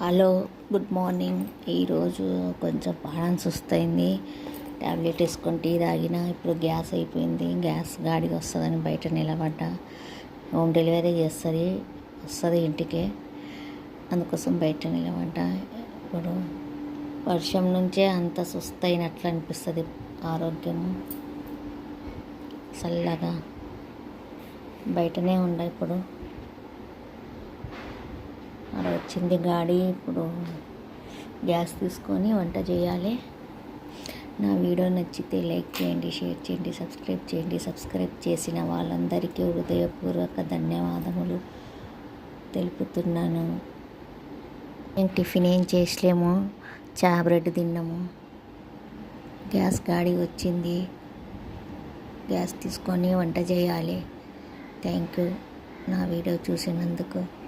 Hello, good morning. ఈరోజు కొంచెం ప్రాణం సుస్తయింది. ట్యాబ్లెట్ వేసుకొని టీ తాగిన. ఇప్పుడు గ్యాస్ అయిపోయింది. గ్యాస్ గాడికి వస్తుందని బయట నిలబడ్డా. హోమ్ డెలివరీ వస్తుంది ఇంటికే. అందుకోసం బయట నిలబడ్డా. ఇప్పుడు వర్షం నుంచే అంత సుస్తయినట్లు అనిపిస్తుంది. ఆరోగ్యము చల్లగా బయటనే ఇప్పుడు అక్కడ వచ్చింది గాడి. ఇప్పుడు గ్యాస్ తీసుకొని వంట చేయాలి. నా వీడియో నచ్చితే లైక్ చేయండి, షేర్ చేయండి, సబ్స్క్రైబ్ చేయండి. సబ్స్క్రైబ్ చేసిన వాళ్ళందరికీ హృదయపూర్వక ధన్యవాదములు తెలుపుతున్నాను. నేను టిఫిన్ ఏం చేసలేము, చా బ్రెడ్ తిన్నాము. గ్యాస్ గాడి వచ్చింది. గ్యాస్ తీసుకొని వంట చేయాలి. థ్యాంక్ యూ నా వీడియో చూసినందుకు.